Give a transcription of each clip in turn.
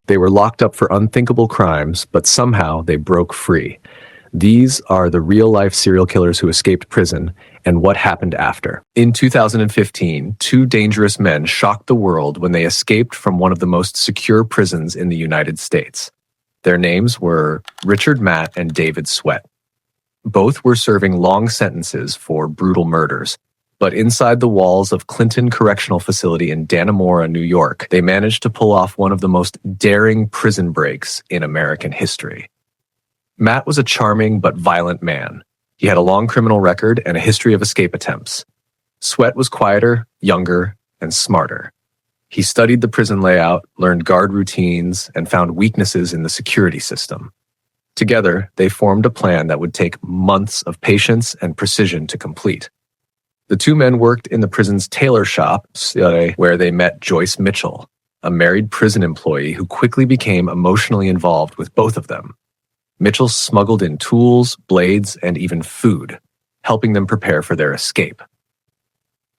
They were locked up for unthinkable crimes, but somehow they broke free. These are the real-life serial killers who escaped prison and what happened after. In 2015, two dangerous men shocked the world when they escaped from one of the most secure prisons in the United States. Their names were Richard Matt and David Sweat. Both were serving long sentences for brutal murders, but inside the walls of Clinton Correctional Facility in Dannemora, New York, they managed to pull off one of the most daring prison breaks in American history. Matt was a charming but violent man. He had a long criminal record and a history of escape attempts. Sweat was quieter, younger, and smarter. He studied the prison layout, learned guard routines, and found weaknesses in the security system. Together, they formed a plan that would take months of patience and precision to complete. The two men worked in the prison's tailor shop, where they met Joyce Mitchell, a married prison employee who quickly became emotionally involved with both of them. Mitchell smuggled in tools, blades, and even food, helping them prepare for their escape.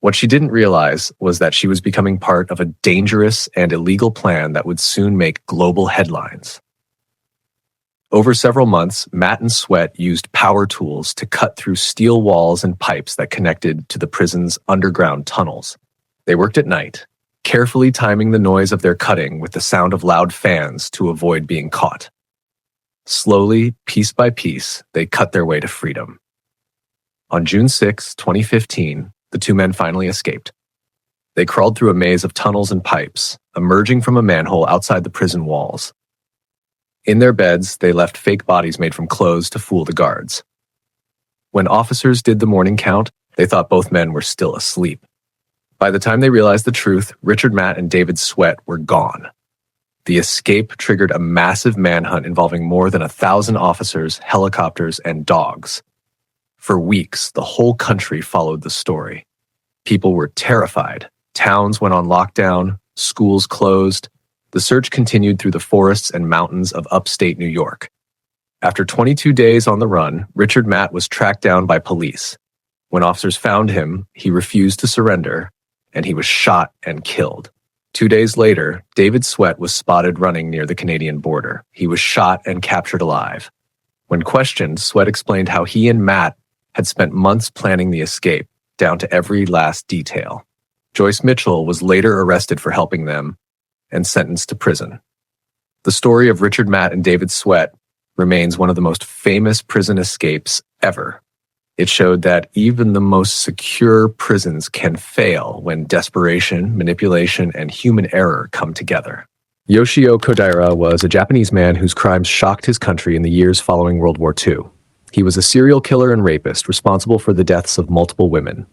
What she didn't realize was that she was becoming part of a dangerous and illegal plan that would soon make global headlines. Over several months, Matt and Sweat used power tools to cut through steel walls and pipes that connected to the prison's underground tunnels. They worked at night, carefully timing the noise of their cutting with the sound of loud fans to avoid being caught. Slowly, piece by piece, they cut their way to freedom. On June 6, 2015, the two men finally escaped. They crawled through a maze of tunnels and pipes, emerging from a manhole outside the prison walls. In their beds, they left fake bodies made from clothes to fool the guards. When officers did the morning count, they thought both men were still asleep. By the time they realized the truth, Richard Matt and David Sweat were gone. The escape triggered a massive manhunt involving more than 1,000 officers, helicopters, and dogs. For weeks, the whole country followed the story. People were terrified. Towns went on lockdown, schools closed. The search continued through the forests and mountains of upstate New York. After 22 days on the run, Richard Matt was tracked down by police. When officers found him, he refused to surrender, and he was shot and killed. 2 days later, David Sweat was spotted running near the Canadian border. He was shot and captured alive. When questioned, Sweat explained how he and Matt had spent months planning the escape, down to every last detail. Joyce Mitchell was later arrested for helping them and sentenced to prison. The story of Richard Matt and David Sweat remains one of the most famous prison escapes ever. It showed that even the most secure prisons can fail when desperation, manipulation, and human error come together. Yoshio Kodaira was a Japanese man whose crimes shocked his country in the years following World War II. He was a serial killer and rapist responsible for the deaths of multiple women.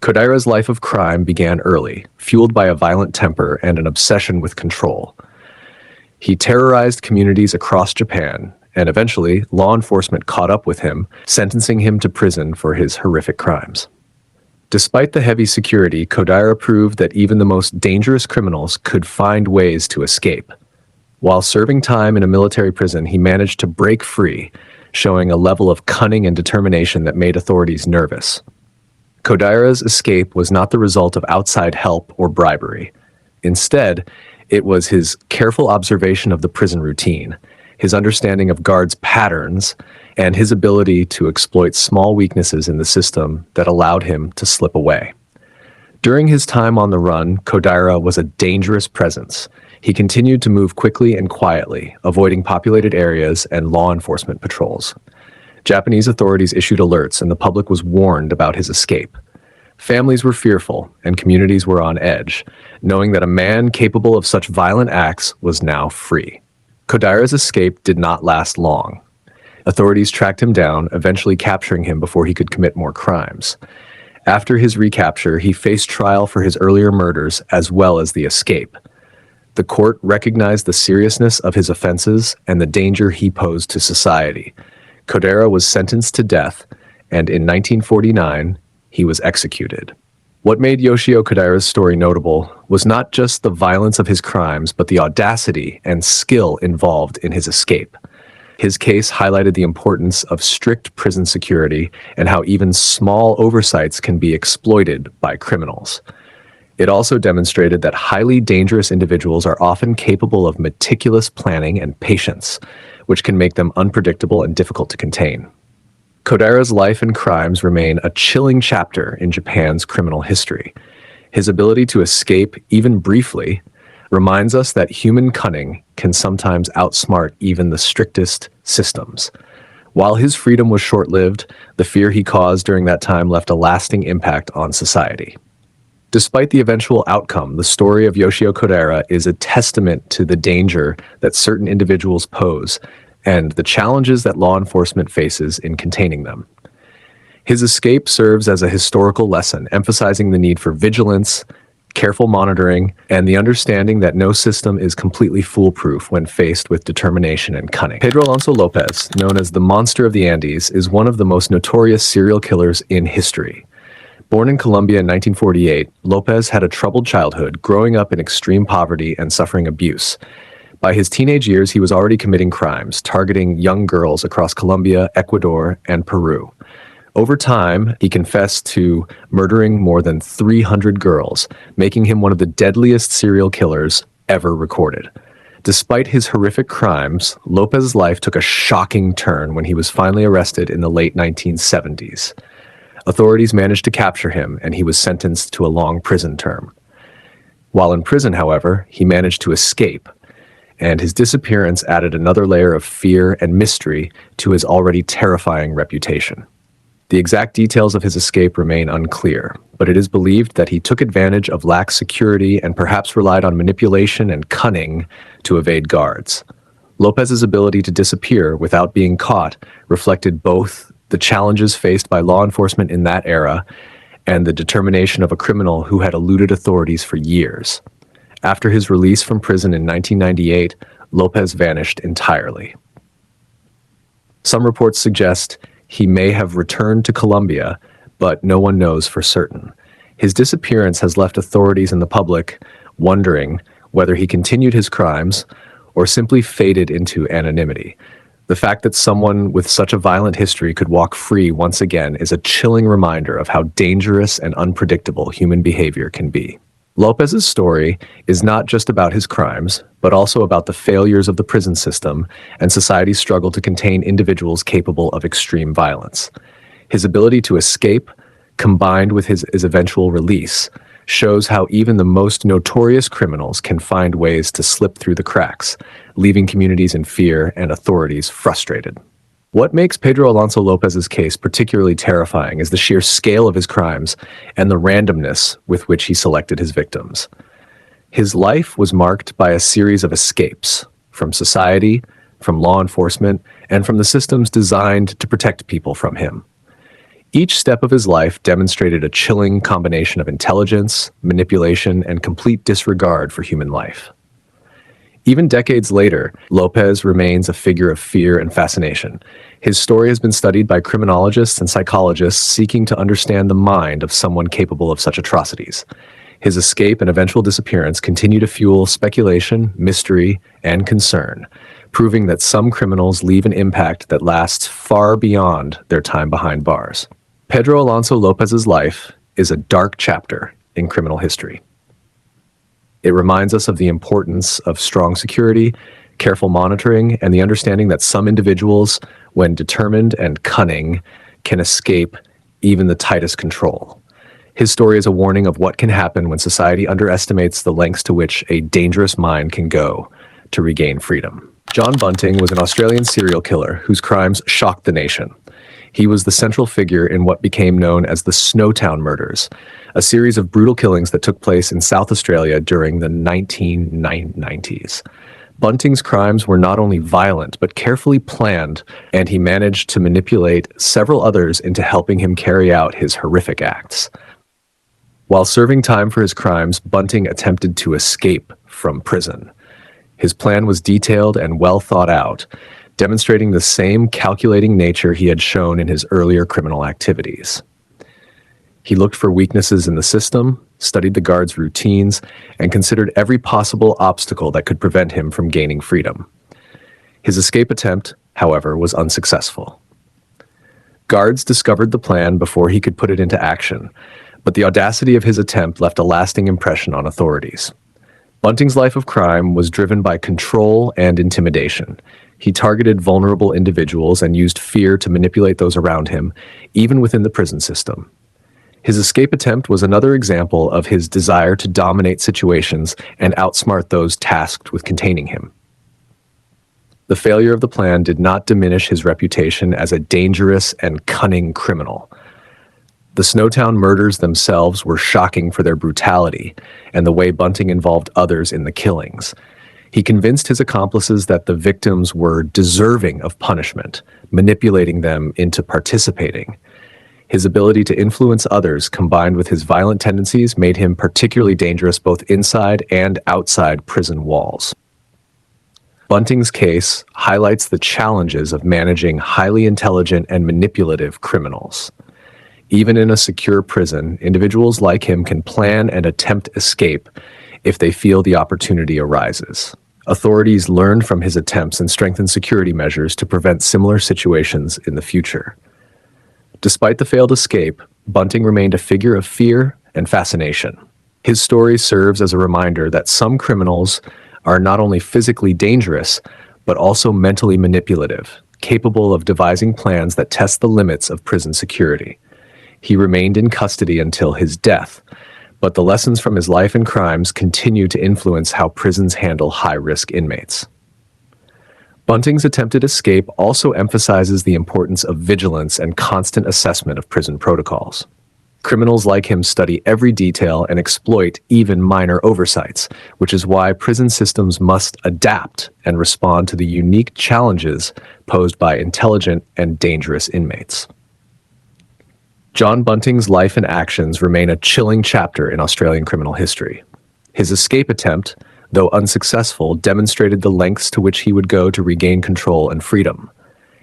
Kodaira's life of crime began early, fueled by a violent temper and an obsession with control. He terrorized communities across Japan, and eventually, law enforcement caught up with him, sentencing him to prison for his horrific crimes. Despite the heavy security, Kodaira proved that even the most dangerous criminals could find ways to escape. While serving time in a military prison, he managed to break free, showing a level of cunning and determination that made authorities nervous. Kodaira's escape was not the result of outside help or bribery. Instead, it was his careful observation of the prison routine, his understanding of guards' patterns, and his ability to exploit small weaknesses in the system that allowed him to slip away. During his time on the run, Kodaira was a dangerous presence. He continued to move quickly and quietly, avoiding populated areas and law enforcement patrols. Japanese authorities issued alerts, and the public was warned about his escape. Families were fearful, and communities were on edge, knowing that a man capable of such violent acts was now free. Kodaira's escape did not last long. Authorities tracked him down, eventually capturing him before he could commit more crimes. After his recapture, he faced trial for his earlier murders as well as the escape. The court recognized the seriousness of his offenses and the danger he posed to society. Kodaira was sentenced to death, and in 1949, he was executed. What made Yoshio Kodaira's story notable was not just the violence of his crimes, but the audacity and skill involved in his escape. His case highlighted the importance of strict prison security and how even small oversights can be exploited by criminals. It also demonstrated that highly dangerous individuals are often capable of meticulous planning and patience, which can make them unpredictable and difficult to contain. Kodaira's life and crimes remain a chilling chapter in Japan's criminal history. His ability to escape, even briefly, reminds us that human cunning can sometimes outsmart even the strictest systems. While his freedom was short-lived, the fear he caused during that time left a lasting impact on society. Despite the eventual outcome, the story of Yoshio Kodaira is a testament to the danger that certain individuals pose and the challenges that law enforcement faces in containing them. His escape serves as a historical lesson, emphasizing the need for vigilance, careful monitoring, and the understanding that no system is completely foolproof when faced with determination and cunning. Pedro Alonso López, known as the Monster of the Andes, is one of the most notorious serial killers in history. Born in Colombia in 1948, Lopez had a troubled childhood, growing up in extreme poverty and suffering abuse. By his teenage years, he was already committing crimes, targeting young girls across Colombia, Ecuador, and Peru. Over time, he confessed to murdering more than 300 girls, making him one of the deadliest serial killers ever recorded. Despite his horrific crimes, Lopez's life took a shocking turn when he was finally arrested in the late 1970s. Authorities managed to capture him, and he was sentenced to a long prison term. While in prison, however, he managed to escape, and his disappearance added another layer of fear and mystery to his already terrifying reputation. The exact details of his escape remain unclear, but it is believed that he took advantage of lax security and perhaps relied on manipulation and cunning to evade guards. Lopez's ability to disappear without being caught reflected both the challenges faced by law enforcement in that era and the determination of a criminal who had eluded authorities for years. After his release from prison in 1998, Lopez vanished entirely. Some reports suggest he may have returned to Colombia, but no one knows for certain. His disappearance has left authorities and the public wondering whether he continued his crimes or simply faded into anonymity. The fact that someone with such a violent history could walk free once again is a chilling reminder of how dangerous and unpredictable human behavior can be. Lopez's story is not just about his crimes, but also about the failures of the prison system and society's struggle to contain individuals capable of extreme violence. His ability to escape, combined with his eventual release, shows how even the most notorious criminals can find ways to slip through the cracks, leaving communities in fear and authorities frustrated. What makes Pedro Alonso López's case particularly terrifying is the sheer scale of his crimes and the randomness with which he selected his victims. His life was marked by a series of escapes from society, from law enforcement, and from the systems designed to protect people from him. Each step of his life demonstrated a chilling combination of intelligence, manipulation, and complete disregard for human life. Even decades later, Lopez remains a figure of fear and fascination. His story has been studied by criminologists and psychologists seeking to understand the mind of someone capable of such atrocities. His escape and eventual disappearance continue to fuel speculation, mystery, and concern, proving that some criminals leave an impact that lasts far beyond their time behind bars. Pedro Alonso López's life is a dark chapter in criminal history. It reminds us of the importance of strong security, careful monitoring, and the understanding that some individuals, when determined and cunning, can escape even the tightest control. His story is a warning of what can happen when society underestimates the lengths to which a dangerous mind can go to regain freedom. John Bunting was an Australian serial killer whose crimes shocked the nation. He was the central figure in what became known as the Snowtown murders, a series of brutal killings that took place in South Australia during the 1990s. Bunting's crimes were not only violent, but carefully planned, and he managed to manipulate several others into helping him carry out his horrific acts. While serving time for his crimes, Bunting attempted to escape from prison. His plan was detailed and well thought out, demonstrating the same calculating nature he had shown in his earlier criminal activities. He looked for weaknesses in the system, studied the guards' routines, and considered every possible obstacle that could prevent him from gaining freedom. His escape attempt, however, was unsuccessful. Guards discovered the plan before he could put it into action, But the audacity of his attempt left a lasting impression on authorities. Bunting's life of crime was driven by control and intimidation. He targeted vulnerable individuals and used fear to manipulate those around him, even within the prison system. His escape attempt was another example of his desire to dominate situations and outsmart those tasked with containing him. The failure of the plan did not diminish his reputation as a dangerous and cunning criminal. The Snowtown murders themselves were shocking for their brutality and the way Bunting involved others in the killings. He convinced his accomplices that the victims were deserving of punishment, manipulating them into participating. His ability to influence others, combined with his violent tendencies, made him particularly dangerous both inside and outside prison walls. Bunting's case highlights the challenges of managing highly intelligent and manipulative criminals. Even in a secure prison, individuals like him can plan and attempt escape if they feel the opportunity arises. Authorities learned from his attempts and strengthened security measures to prevent similar situations in the future. Despite the failed escape, Bunting remained a figure of fear and fascination. His story serves as a reminder that some criminals are not only physically dangerous, but also mentally manipulative, capable of devising plans that test the limits of prison security. He remained in custody until his death, but the lessons from his life and crimes continue to influence how prisons handle high-risk inmates. Bunting's attempted escape also emphasizes the importance of vigilance and constant assessment of prison protocols. Criminals like him study every detail and exploit even minor oversights, which is why prison systems must adapt and respond to the unique challenges posed by intelligent and dangerous inmates. John Bunting's life and actions remain a chilling chapter in Australian criminal history. His escape attempt, though unsuccessful, demonstrated the lengths to which he would go to regain control and freedom.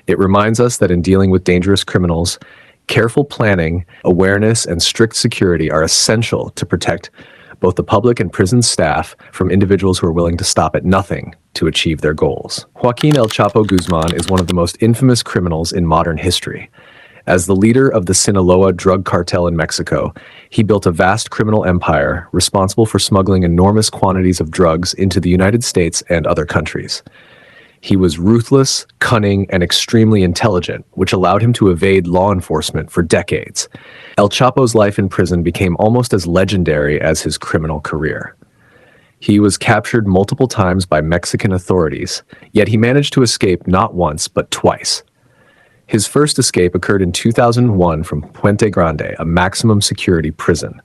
It reminds us that in dealing with dangerous criminals, careful planning, awareness, and strict security are essential to protect both the public and prison staff from individuals who are willing to stop at nothing to achieve their goals. Joaquin El Chapo Guzman is one of the most infamous criminals in modern history. As the leader of the Sinaloa drug cartel in Mexico, he built a vast criminal empire responsible for smuggling enormous quantities of drugs into the United States and other countries. He was ruthless, cunning, and extremely intelligent, which allowed him to evade law enforcement for decades. El Chapo's life in prison became almost as legendary as his criminal career. He was captured multiple times by Mexican authorities, yet he managed to escape not once but twice. His first escape occurred in 2001 from Puente Grande, a maximum security prison.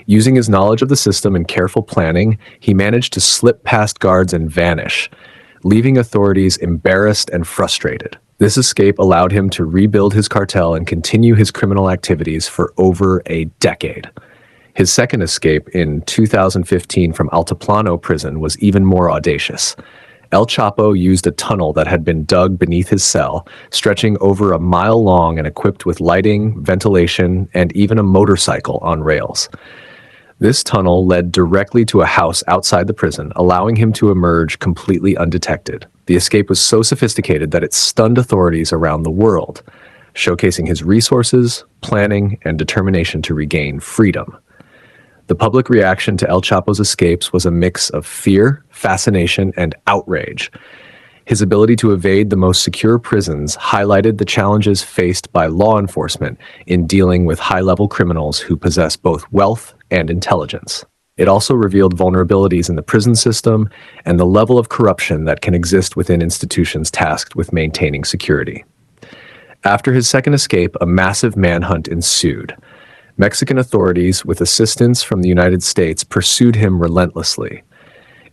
Using his knowledge of the system and careful planning, he managed to slip past guards and vanish, leaving authorities embarrassed and frustrated. This escape allowed him to rebuild his cartel and continue his criminal activities for over a decade. His second escape in 2015 from Altiplano prison was even more audacious. El Chapo used a tunnel that had been dug beneath his cell, stretching over a mile long and equipped with lighting, ventilation, and even a motorcycle on rails. This tunnel led directly to a house outside the prison, allowing him to emerge completely undetected. The escape was so sophisticated that it stunned authorities around the world, showcasing his resources, planning, and determination to regain freedom. The public reaction to El Chapo's escapes was a mix of fear, fascination, and outrage. His ability to evade the most secure prisons highlighted the challenges faced by law enforcement in dealing with high-level criminals who possess both wealth and intelligence. It also revealed vulnerabilities in the prison system and the level of corruption that can exist within institutions tasked with maintaining security. After his second escape, a massive manhunt ensued. Mexican authorities, with assistance from the United States, pursued him relentlessly.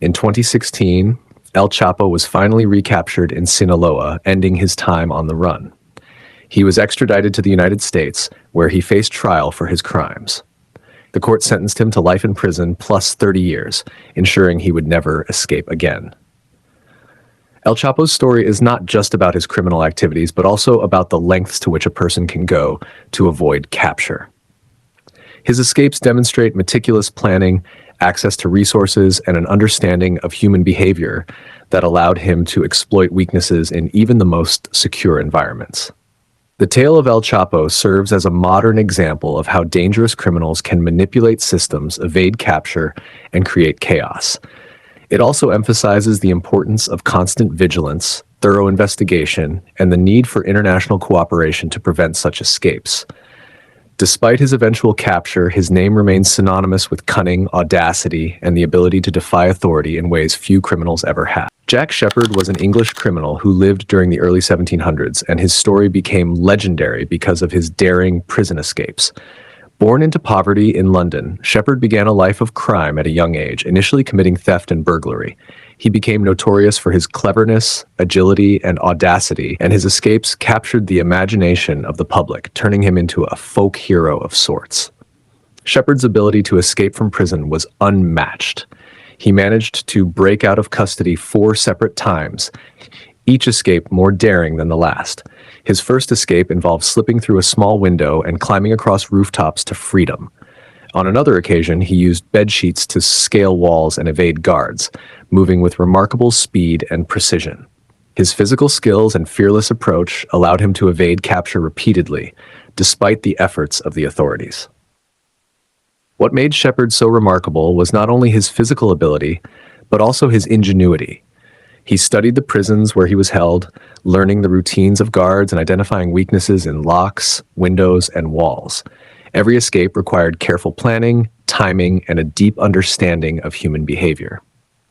In 2016, El Chapo was finally recaptured in Sinaloa, ending his time on the run. He was extradited to the United States, where he faced trial for his crimes. The court sentenced him to life in prison plus 30 years, ensuring he would never escape again. El Chapo's story is not just about his criminal activities, but also about the lengths to which a person can go to avoid capture. His escapes demonstrate meticulous planning, access to resources, and an understanding of human behavior that allowed him to exploit weaknesses in even the most secure environments. The tale of El Chapo serves as a modern example of how dangerous criminals can manipulate systems, evade capture, and create chaos. It also emphasizes the importance of constant vigilance, thorough investigation, and the need for international cooperation to prevent such escapes. Despite his eventual capture, his name remains synonymous with cunning, audacity, and the ability to defy authority in ways few criminals ever have. Jack Sheppard was an English criminal who lived during the early 1700s, and his story became legendary because of his daring prison escapes. Born into poverty in London, Sheppard began a life of crime at a young age, initially committing theft and burglary. He became notorious for his cleverness, agility, and audacity, and his escapes captured the imagination of the public, turning him into a folk hero of sorts. Sheppard's ability to escape from prison was unmatched. He managed to break out of custody 4 separate times, each escape more daring than the last. His first escape involved slipping through a small window and climbing across rooftops to freedom. On another occasion, he used bed sheets to scale walls and evade guards, moving with remarkable speed and precision. His physical skills and fearless approach allowed him to evade capture repeatedly, despite the efforts of the authorities. What made Sheppard so remarkable was not only his physical ability, but also his ingenuity. He studied the prisons where he was held, learning the routines of guards and identifying weaknesses in locks, windows, and walls. Every escape required careful planning, timing, and a deep understanding of human behavior.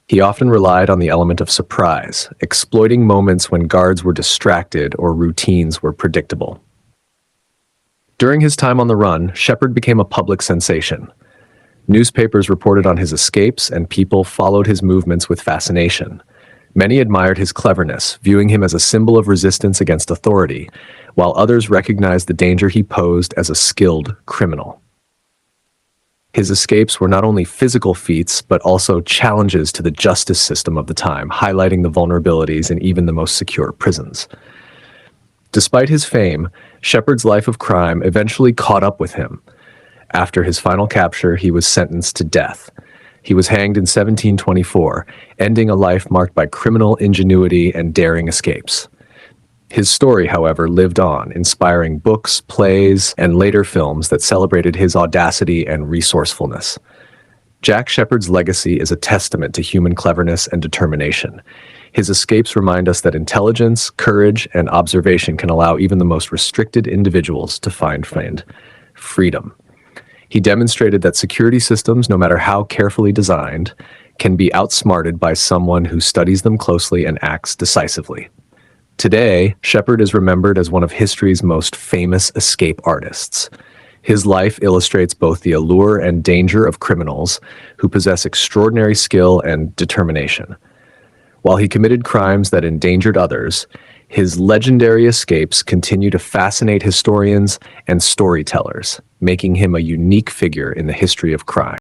He often relied on the element of surprise, exploiting moments when guards were distracted or routines were predictable. During his time on the run, Sheppard became a public sensation. Newspapers reported on his escapes, and people followed his movements with fascination. Many admired his cleverness, viewing him as a symbol of resistance against authority, while others recognized the danger he posed as a skilled criminal. His escapes were not only physical feats, but also challenges to the justice system of the time, highlighting the vulnerabilities in even the most secure prisons. Despite his fame, Sheppard's life of crime eventually caught up with him. After his final capture, he was sentenced to death. He was hanged in 1724, ending a life marked by criminal ingenuity and daring escapes. His story, however, lived on, inspiring books, plays, and later films that celebrated his audacity and resourcefulness. Jack Sheppard's legacy is a testament to human cleverness and determination. His escapes remind us that intelligence, courage, and observation can allow even the most restricted individuals to find freedom. He demonstrated that security systems, no matter how carefully designed, can be outsmarted by someone who studies them closely and acts decisively. Today, Sheppard is remembered as one of history's most famous escape artists. His life illustrates both the allure and danger of criminals who possess extraordinary skill and determination. While he committed crimes that endangered others, his legendary escapes continue to fascinate historians and storytellers, making him a unique figure in the history of crime.